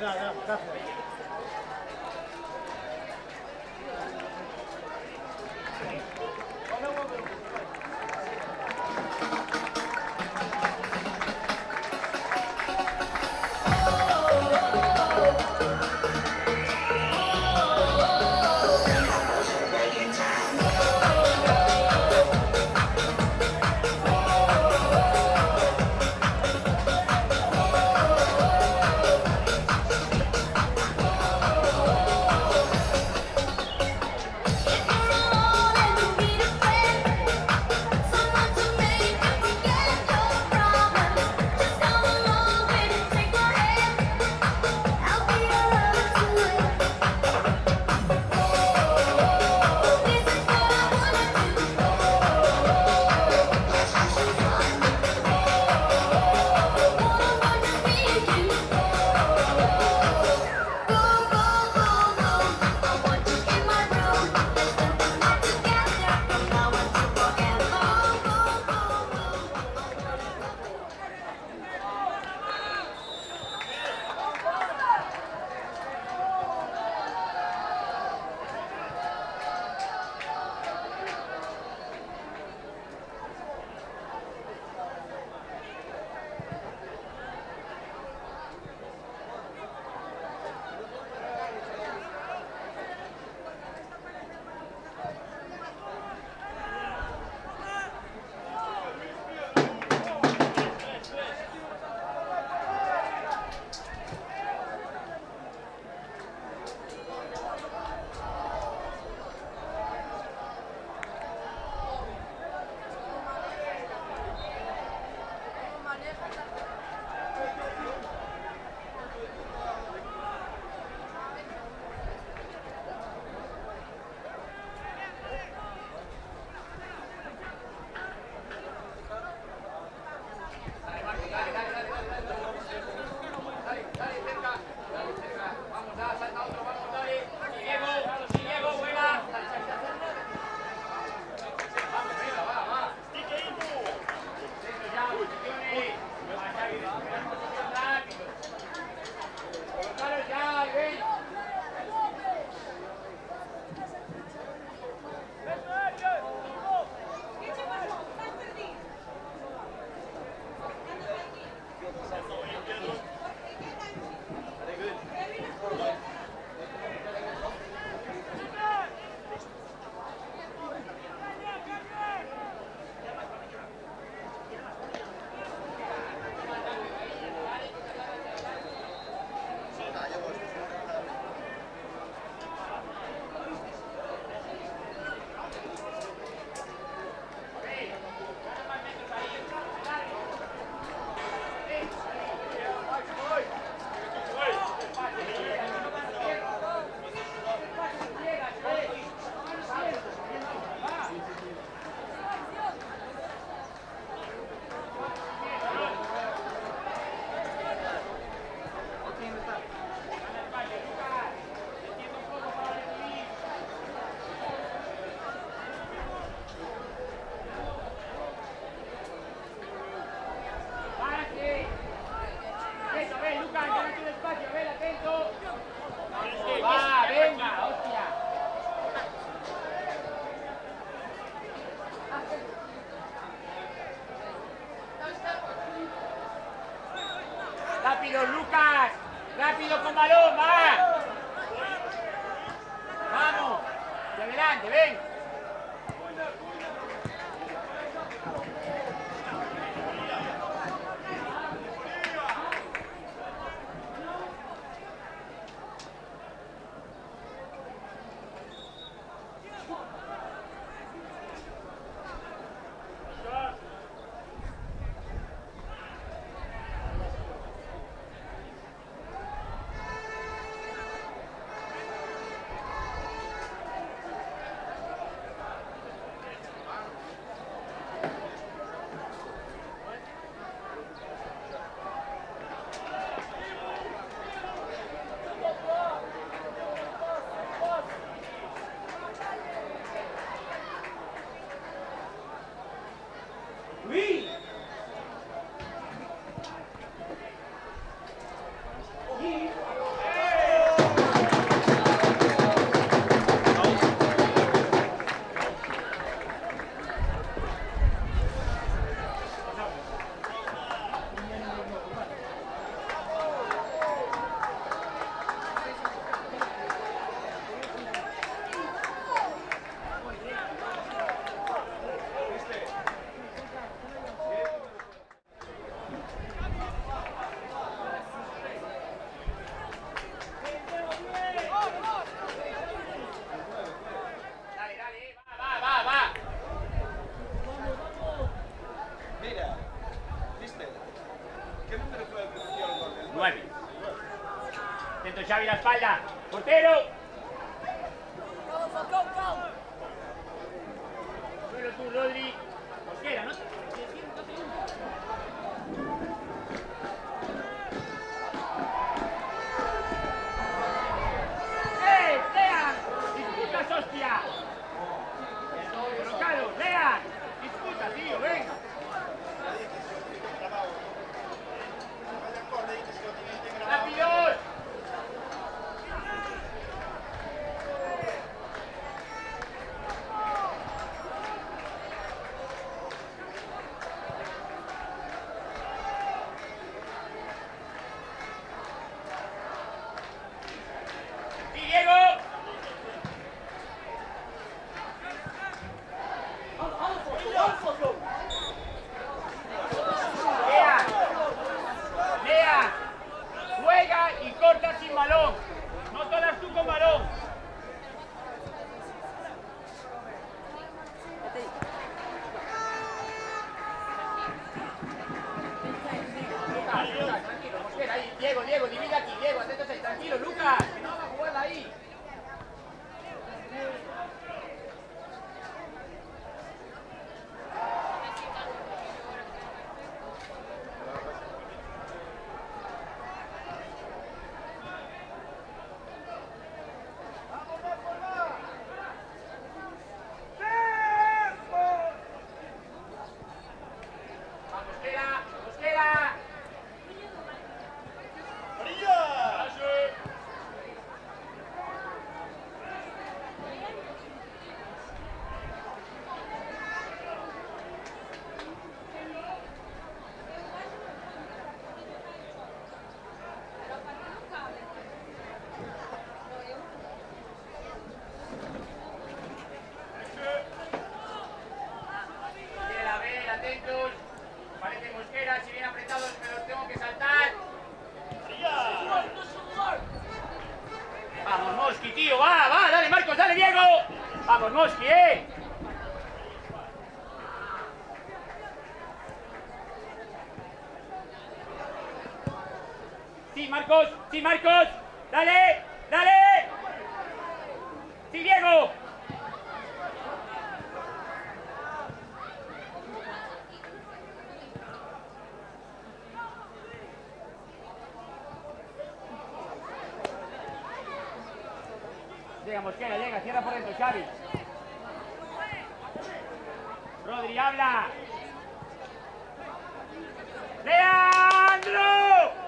Ya, gracias. ¡Rápido, Lucas! ¡Rápido con balón, va! ¡Vamos! ¡De adelante, ven! 9. Atento Xavi la espalda. Portero. Suelo tú, Rodri. Mosquera, ¿no? ¡Lean! ¡Disputas, hostia! Colocado, Lean. Disputa, tío, venga. ¡Rápidos! ¡Sí, Diego! Lea, juega y corta sin balón. No todas tú con balón. Tranquilo, Mosquera, ahí. Diego, divide aquí. Diego, atentos ahí. Tranquilo, Lucas, que no va a jugar ahí. Mosquera. Atentos. Parece Mosquera, si viene apretado, pero tengo que saltar. Vamos, Mosqui, tío, va, dale, Marcos, dale, Diego. Vamos, Mosqui, Sí, Marcos, dale. Sí, Diego. Llega Mosquera, cierra por dentro, Xavi. Rodri, habla. ¡Leandro!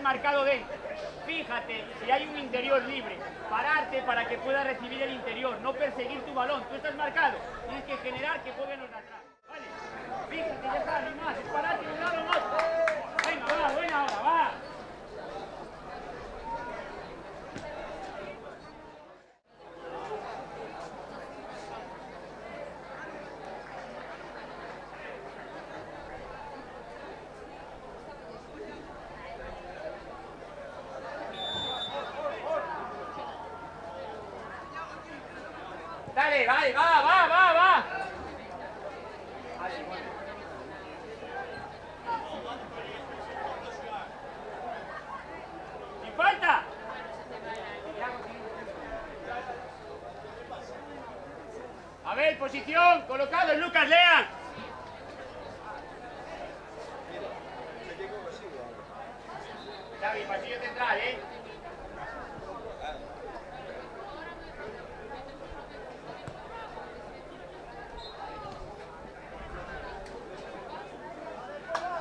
Marcado dentro. Fíjate si hay un interior libre. Pararte para que pueda recibir el interior, no perseguir tu balón. Tú estás marcado. Tienes que generar que jueguen los de atrás. Vale. Fíjate, ya está, ni más. Es pararte de un lado más. Venga, va, buena hora, va. Dale, vale, va. Vale, bueno. posición, colocados, Lucas, lean. Xavi, pasillo central,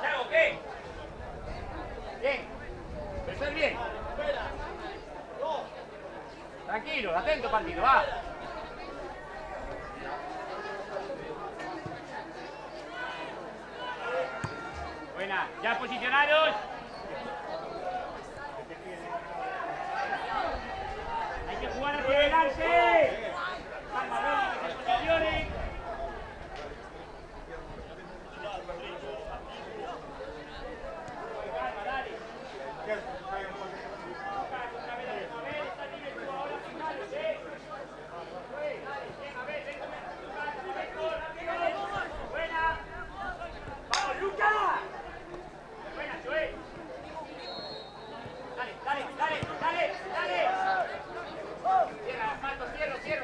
Thiago, ¿qué? Bien. Eso es bien. Tranquilo, atento partido, va. Buena, ya posicionaros. Hay que jugar hacia adelante. Calma, Roma, que se posicionen. Calma, dale. Buena. Vamos, Lucas. Buena, Joel. Dale. Cierra, Marcos, cierra.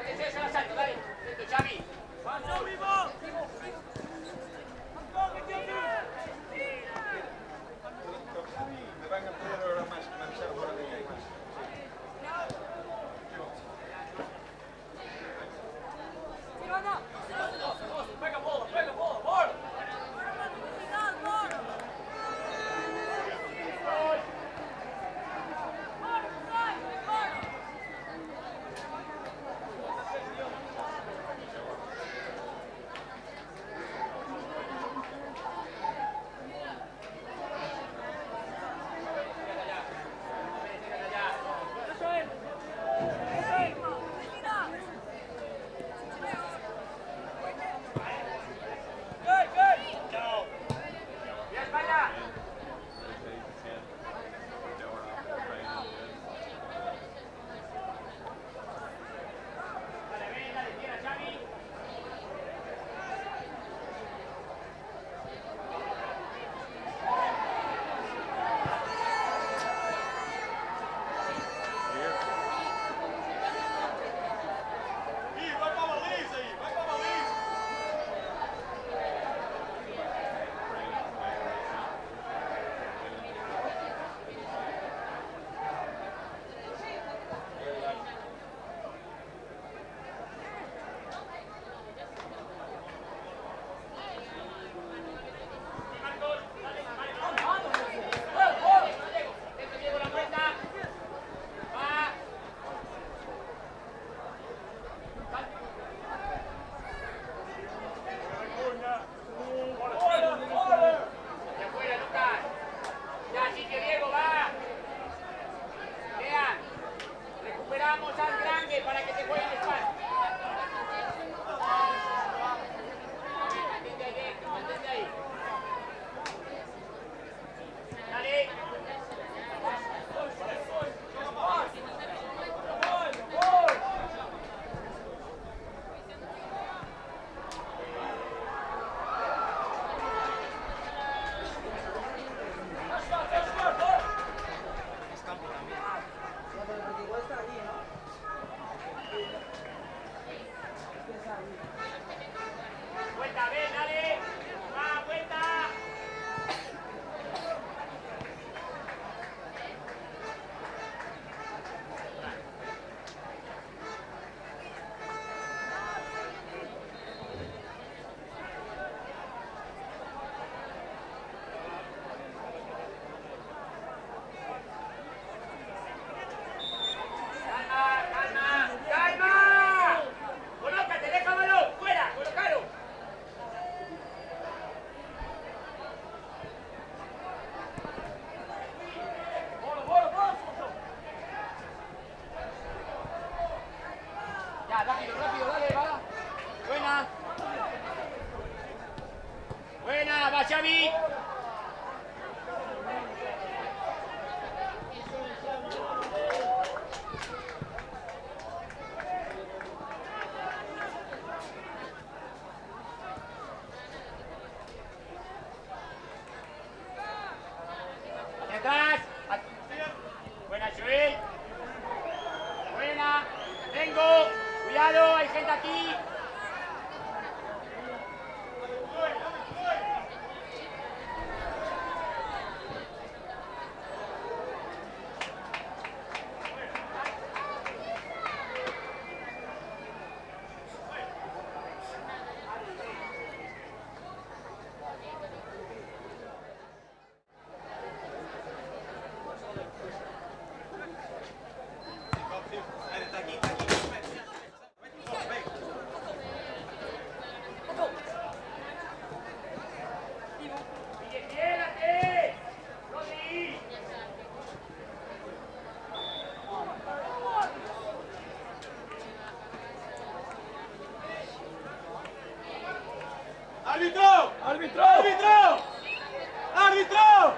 ¡Dentro!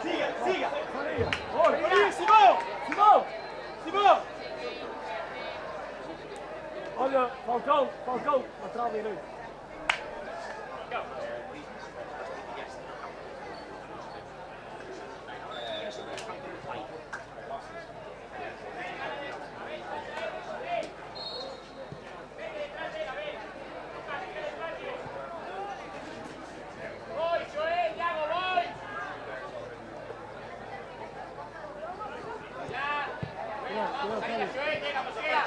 Siga, siga. Buenísimo. Simón. Simón. Olha, Falcão, Falcão, lateral direito.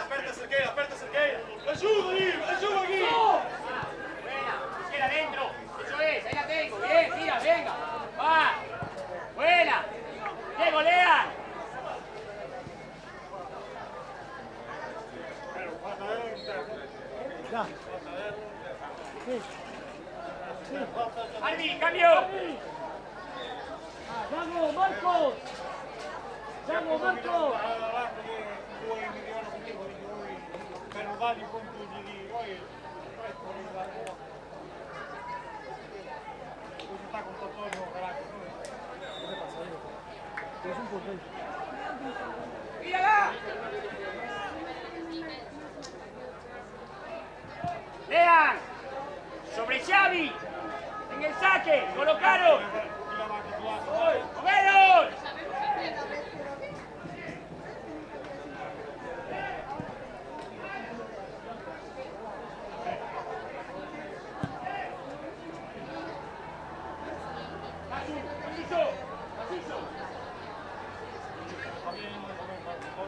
Aperta, Cerqueira. Ajuda aquí. Buena, izquierda adentro. Eso es, ahí la tengo. Bien, tira, venga. Va. Buena. Diego, Lea. Ya. Arbi, cambio. Vamos, Marcos. Vamos, Marcos. Dali contro di poi sta con Antonio Caracas. Es un poco. ¡Mírala! Lean, sobre Xavi, en el saque, colocaron. ¡Moveros!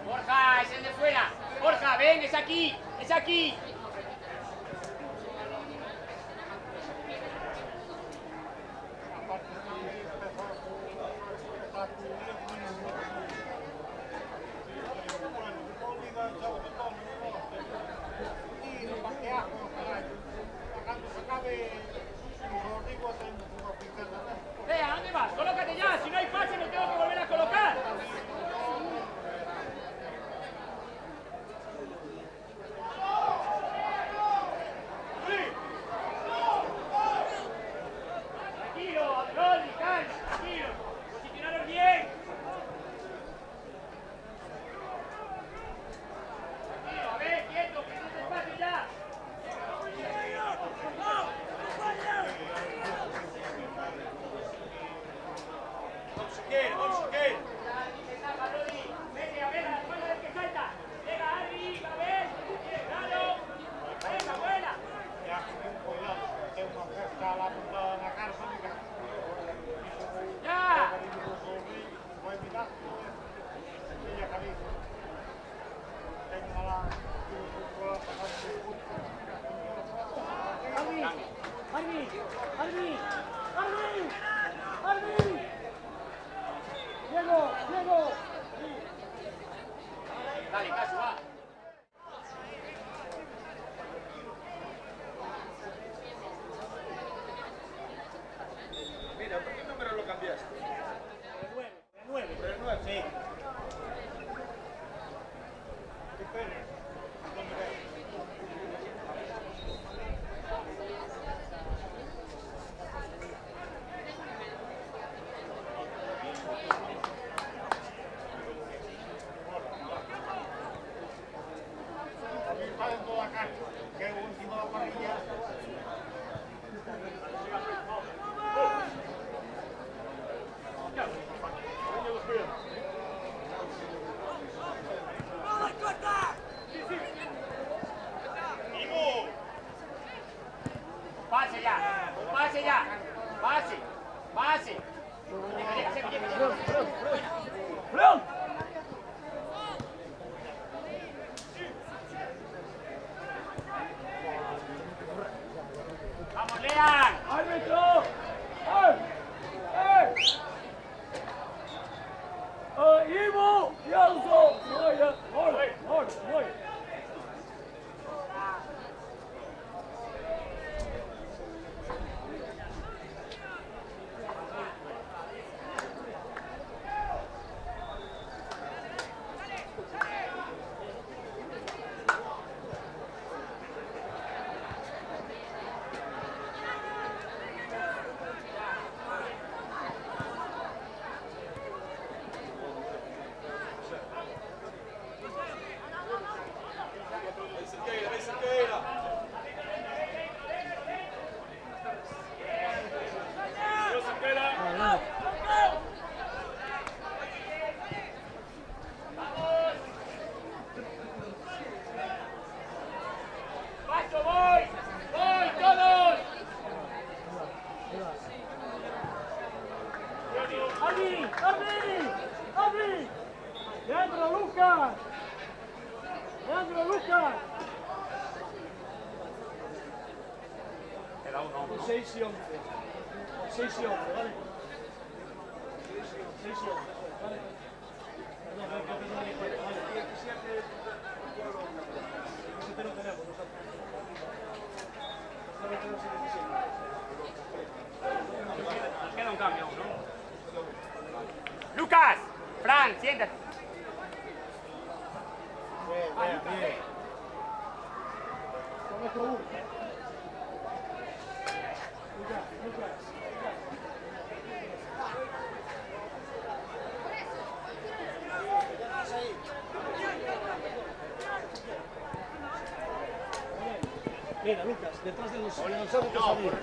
Borja, es el de fuera. Borja, ven, es aquí, es aquí. ¿A dónde vas? Colócate ya, si no hay pase me tengo que volver a colocar. Tranquilo, Rodri, calma, tranquilo. Posicionaros bien. Tranquilo, a ver, quieto, que no es espacio ya. Vamos, Cerqueira. Vete, a ver, a la espalda del que salta. Llega Adri, a ver. Claro. Venga, buena. Tem uma festa lá na cara para ligar. Ya. Vai me dar. Minha cabeça. Tem uma lá. Arbi. Diego. Dale, Casu, va. Mira, ¿por qué número lo cambiaste? El 9. El 9. Sí. Depende. ¿Dónde ves? Está en toda cancha, que es último de la parrilla. ¡Abri! ¡Abri! ¡Abri! ¡Leandro, Lucas! ¡Leandro, Lucas! Queda uno. 6 y 11. 6 y 11, ¿vale? 6 y 11, ¿vale? Perdón, creo que no me di cuenta, ¿vale? 17 no tenemos nosotros. Nos queda un cambio aún, ¿no? Lucas, Fran, siéntate. Bien. Con nuestro uno. Lucas. Mira, Lucas, detrás de los árbitros abrir.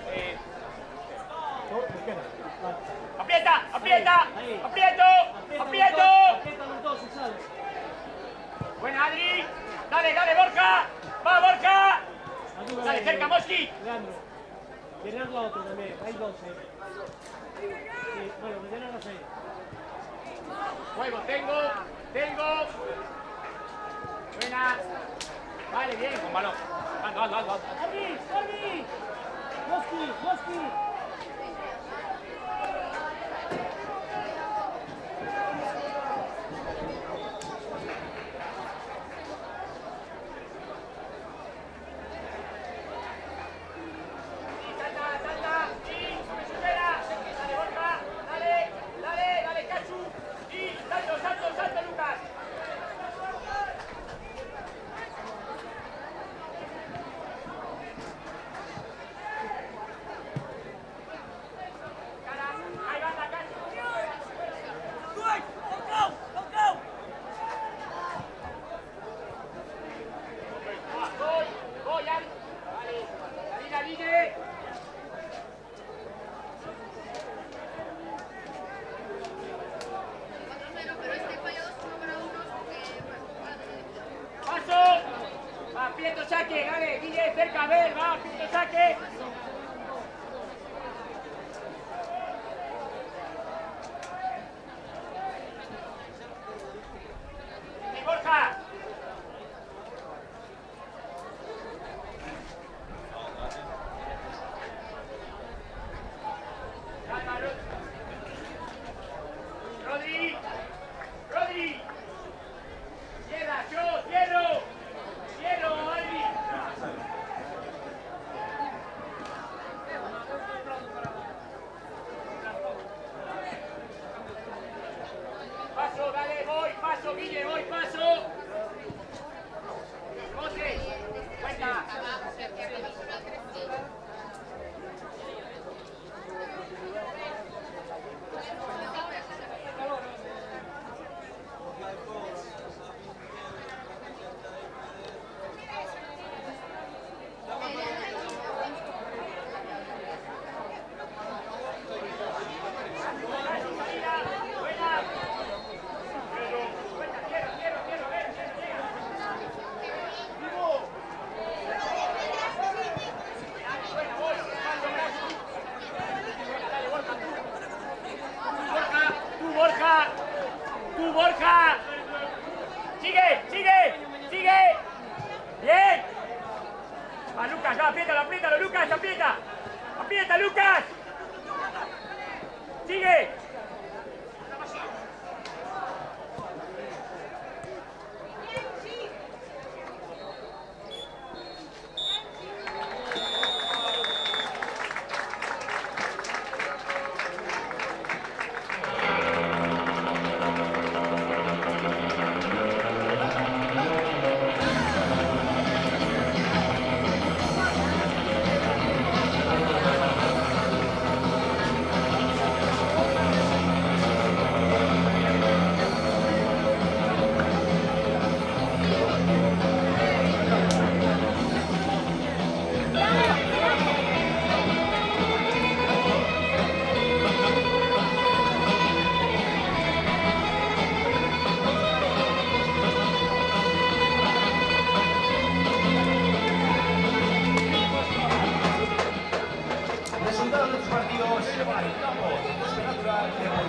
¡Aprieta! ¡Aprieta! Ahí. ¡Aprieto! ¡Aprieto! Aprieta los dos y sale. Buena, Adri. Dale, dale, Borja. Va, Borja. Ayúdame, Dale, cerca, Mosqui. Leandro. Llenar la otra también. Hay 12. Sí, bueno, rellenarlas ahí. Juego, tengo. Buena. Vale, bien, con balón. Ando. ¡Arbi! ¡Mosqui! Salta. Sí, supera. Dale, Borja. Dale, Cachu. Sí, salto, Lucas. Ahí va la Cachu. Voy, Ari. Vale, David, Guille. Pero este falla 2 para 1 Paso. Va, Prieto, saque. Dale, Guille, cerca, a ver. Va, Prieto, saque. Y Borja. Rodri. Cierra, yo, cierro, Adri. Paso, dale, paso, Guille, paso. José, cuenta. Tú, Borja. Sigue. Bien. Va, Lucas, va, apriétalo, Lucas, aprieta. Aprieta, Lucas.